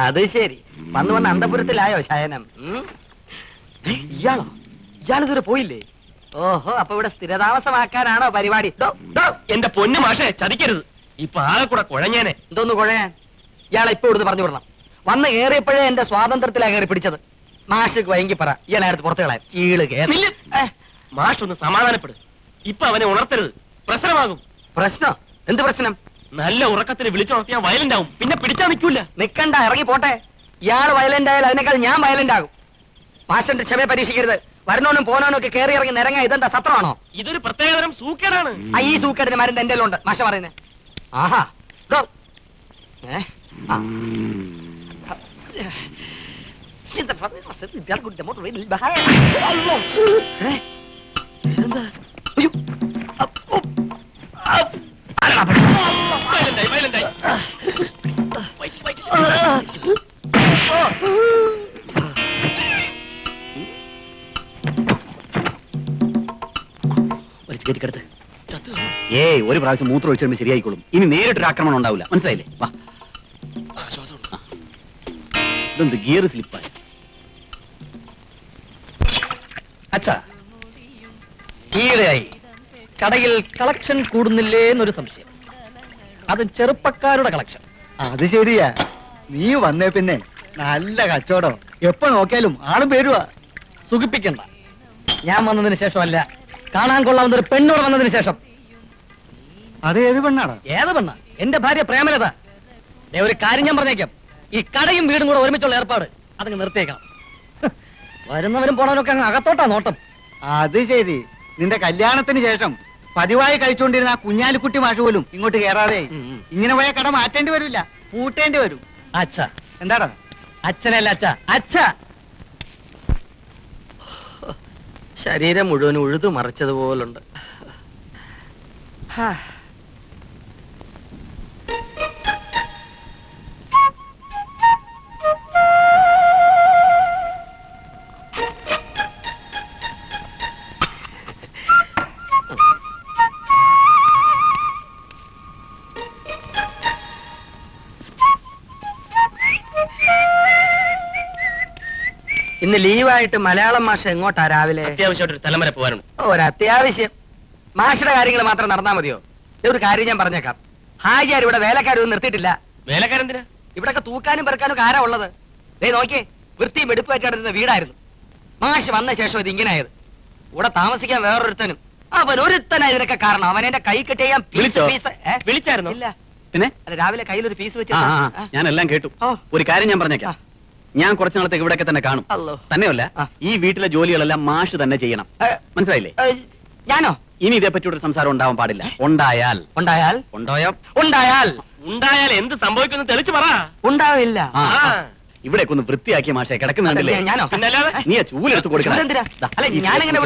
അത് ശരി, വന്ന് അന്തപുരത്തിലായോ ശയനം? ഇയാളോ? ഇയാളിതുവരെ പോയില്ലേ? ഓഹോ, അപ്പൊ ഇവിടെ സ്ഥിരതാമസമാക്കാനാണോ പരിപാടി? എന്റെ പൊന്നു മാഷെ, ചതിക്കരുത്. ഇപ്പൊ ആകെ കൂടെ കുഴഞ്ഞേനെ. എന്തോന്ന് കുഴയാൻ? ഇയാളെ ഇപ്പൊ ഇവിടുന്ന് പറഞ്ഞു വിടണം. വന്ന് കയറിയപ്പോഴേ എന്റെ സ്വാതന്ത്ര്യത്തിലാ കയറി പിടിച്ചത്. മാഷക്ക് വൈകി പറ, ഇയാളെടുത്ത് പുറത്തു കളയാൻ. ചീള് കയറി. മാഷ് ഒന്ന് സമാധാനപ്പെടും. ഇപ്പൊ അവനെ ഉണർത്തരുത്, പ്രശ്നമാകും. പ്രശ്നം? എന്ത് പ്രശ്നം? നല്ല ഉറക്കത്തിന് വിളിച്ചുണർത്തിയാൽ വയലന്റ് ആവും, പിന്നെ പിടിച്ചാ നിൽക്കൂല. നിക്കണ്ട, ഇറങ്ങി പോട്ടെ. ഇയാൾ വയലന്റ് ആയാൽ അതിനേക്കാൾ ഞാൻ വയലന്റ് ആകും. മാഷന്റെ ക്ഷമയെ പരീക്ഷിക്കരുത്. വരണോനും പോനാനും ഒക്കെ കയറി ഇറങ്ങി നിരങ്ങ. ഇതെന്താ സത്രമാണോ? ഇതൊരു പ്രത്യേകതരം സൂക്കേടാണ്. ഈ സൂക്കേടിന് മരുന്ന് എന്റെ ഉണ്ട്. മാഷ പറയുന്നേ. ആഹാ, ഒരു പ്രാവശ്യം മൂത്രം ഒഴിച്ചു ശരിയായിക്കോളും. ഇനി നേരിട്ടൊരു ആക്രമണം ഉണ്ടാവില്ല. മനസ്സിലായില്ലേ? വാ. ഇതെന്ത് ഗിയർ സ്ലിപ്പായി? അച്ഛാ, ഈയിടെയായി കടയിൽ കളക്ഷൻ കൂടുന്നില്ലേ എന്നൊരു സംശയം. അത് ചെറുപ്പക്കാരുടെ കളക്ഷൻ. അത് ശരിയാ. നീ വന്നേ പിന്നെ നല്ല കച്ചവടം. എപ്പോ നോക്കിയാലും ആളും പേരുവാ. സുഖിപ്പിക്കണ്ട. ഞാൻ വന്നതിന് ശേഷമല്ല, കാണാൻ കൊള്ളാവുന്ന ഒരു പെണ്ണോട് വന്നതിന് ശേഷം. അത് ഏത് പെണ്ണാണ്? ഏത് പെണ്ണ? എന്റെ ഭാര്യ പ്രേമലത. ഒരു കാര്യം ഞാൻ പറഞ്ഞേക്കാം, ഈ കടയും വീടും കൂടെ ഒരുമിച്ചുള്ള ഏർപ്പാട് അതങ്ങ് നിർത്തിയേക്കണം. വരുന്നവരും പോണവരൊക്കെ അങ്ങ് അകത്തോട്ടാ നോട്ടം. അത് ശരി. നിന്റെ കല്യാണത്തിന് ശേഷം പതിവായി കഴിച്ചുകൊണ്ടിരുന്ന ആ കുഞ്ഞാലിക്കുട്ടി മാഷ് പോലും ഇങ്ങോട്ട് കയറാതെ ഇങ്ങനെ പോയ കട മാറ്റേണ്ടി വരില്ല, പൂട്ടേണ്ടി വരും. അച്ഛ, എന്താടാ? അച്ഛനല്ല അച്ഛ, അച്ഛ. ശരീരം മുഴുവൻ ഉഴുതു മറിച്ചതുപോലുണ്ട്. ഇന്ന് ലീവായിട്ട് മലയാളം മാഷ എങ്ങോട്ടാ രാവിലെ? അത്യാവശ്യമായിട്ട് ഒരു സ്ഥലം വരെ പോകാനുണ്ട്. ഒരത്യാവശ്യം. മാഷയുടെ കാര്യങ്ങൾ മാത്രം നടന്നാ മതിയോ? ഒരു കാര്യം ഞാൻ പറഞ്ഞേക്കാം, ഹാജിയാർ ഇവിടെ വേലക്കാരൊന്നും നിർത്തിയിട്ടില്ല. വേലക്കാരെന്തിനാ? ഇവിടൊക്കെ തൂക്കാനും പെറുക്കാനും ആരാ ഉള്ളത്? നോക്കിയേ, വൃത്തിയും വെടുപ്പേറ്റിടുന്ന വീടായിരുന്നു. മാഷ് വന്ന ശേഷം ഇത് ഇങ്ങനെയായത്. ഇവിടെ താമസിക്കാൻ വേറൊരുത്തനും. അവൻ ഒരുത്തനാ ഇതിനൊക്കെ കാരണം. അവൻ എന്റെ കൈ കിട്ടിയ വിളിച്ചായിരുന്നു. ഇല്ല. പിന്നെ രാവിലെ കയ്യിലൊരു പീസ് വെച്ച് ഞാനെല്ലാം കേട്ടു. ഒരു കാര്യം ഞാൻ പറഞ്ഞേക്കാം, ഞാൻ കുറച്ചു നാളത്തേക്ക് ഇവിടെയൊക്കെ തന്നെ കാണും. തന്നെയല്ല, ഈ വീട്ടിലെ ജോലികളെല്ലാം മാഷ് തന്നെ ചെയ്യണം. മനസ്സിലായില്ലേ? ഞാനോ? ഇനി ഇതേപ്പറ്റിയൊരു സംസാരം ഉണ്ടാവാൻ പാടില്ല. ഉണ്ടായാൽ എന്ത് സംഭവിക്കുന്നു തെളിച്ചു പറ. ഉണ്ടാവില്ല. ഇവിടേക്ക് ഒന്ന് വൃത്തിയാക്കിയ മാഷെ കിടക്കുന്നുണ്ടല്ലേ? ഞാനോ? നീ ചൂലെടുത്ത് കൊടുക്കണം. ഞാനെങ്ങനെ